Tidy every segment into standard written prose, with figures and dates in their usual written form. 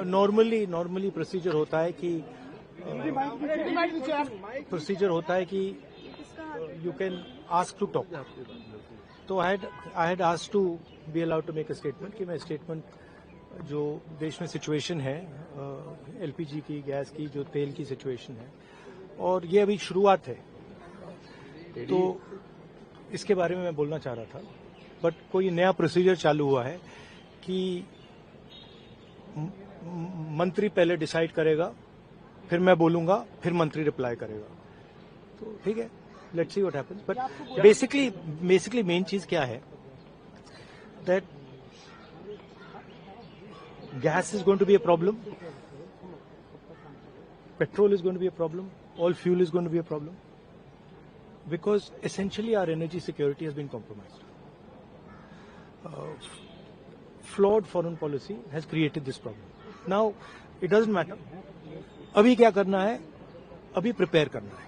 Normally procedure होता है कि you can ask to talk. तो I had asked to be allowed to make a statement कि मैं स्टेटमेंट जो देश में सिचुएशन है, एलपीजी की, गैस की, जो तेल की सिचुएशन है, और ये अभी शुरुआत है, तो इसके बारे में मैं बोलना चाह रहा था। बट कोई नया प्रोसीजर चालू हुआ है कि मंत्री पहले डिसाइड करेगा, फिर मैं बोलूंगा, फिर मंत्री रिप्लाई करेगा। तो ठीक है, let's see what happens. But basically main चीज क्या है, that gas is going to be a problem, petrol is going to be a problem, all fuel is going to be a problem, because essentially our energy security has been compromised. Flawed foreign policy has created this problem. Now it doesn't matter अभी क्या करना है, अभी prepare करना है।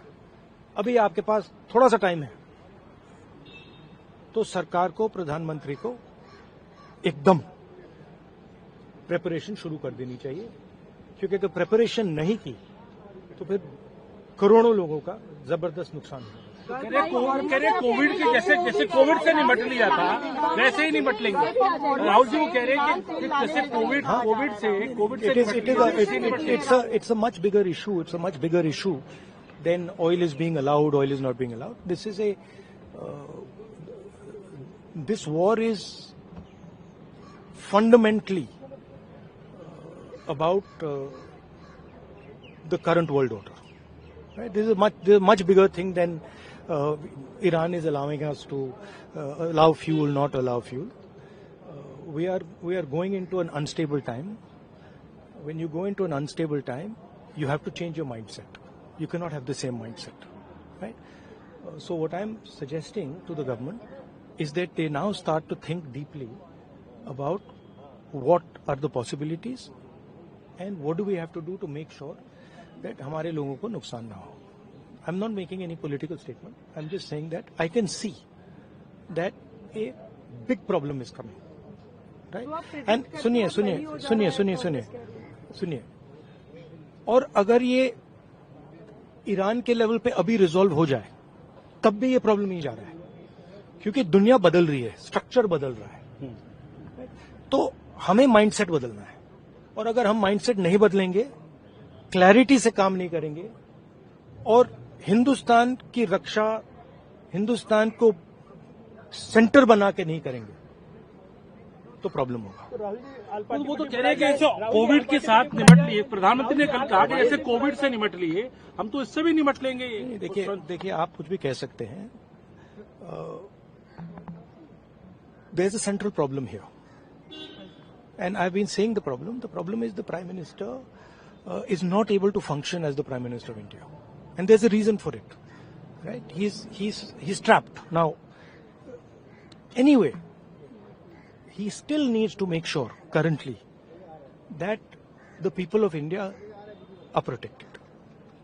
अभी आपके पास थोड़ा सा टाइम है, तो सरकार को, प्रधानमंत्री को एकदम प्रेपरेशन शुरू कर देनी चाहिए, क्योंकि अगर प्रेपरेशन नहीं की तो फिर करोड़ों लोगों का जबरदस्त नुकसान होगा। कह रहे कोविड के जैसे कोविड से निपट लिया था वैसे ही निपट लेंगे। राहुल जी वो कह रहे हैं कि जैसे कोविड से it's a much bigger issue than oil is being allowed, oil is not being allowed. This war is fundamentally about the current world order. Right? This is a much bigger thing than Iran is allowing us to allow fuel, not allow fuel. We are going into an unstable time. When you go into an unstable time, you have to change your mindset. You cannot have the same mindset, right? So what I'm suggesting to the government is that they now start to think deeply about what are the possibilities and what do we have to do to make sure that हमारे लोगों को नुकसान ना हो। I'm not making any political statement. I'm just saying that I can see that a big problem is coming, right? And सुनिए, और अगर ये ईरान के लेवल पे अभी रिजॉल्व हो जाए, तब भी ये प्रॉब्लम नहीं जा रहा है, क्योंकि दुनिया बदल रही है, स्ट्रक्चर बदल रहा है। तो हमें माइंडसेट बदलना है, और अगर हम माइंडसेट नहीं बदलेंगे, क्लैरिटी से काम नहीं करेंगे, और हिंदुस्तान की रक्षा, हिंदुस्तान को सेंटर बना के नहीं करेंगे, तो प्रॉब्लम होगा। तो वो तो कह रहे हैं कि कोविड के साथ निपट लिए, प्रधानमंत्री ने कल कहा कि जैसे कोविड से निपट लिए, हम तो इससे भी निपट लेंगे। देखिए आप कुछ भी कह सकते हैं, there is a central problem here. And I've been saying the problem is the Prime Minister is not able to function as the Prime Minister of India. And there's a reason for it, right? He's trapped. Now, anyway, he still needs to make sure currently that the people of India are protected.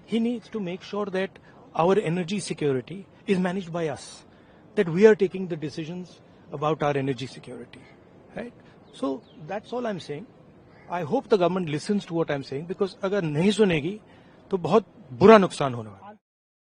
He needs to make sure that our energy security is managed by us, that we are taking the decisions about our energy security, right? So that's all I'm saying. I hope the government listens to what I'm saying, because अगर नहीं सुनेगी तो बहुत बुरा नुकसान होने वाला है।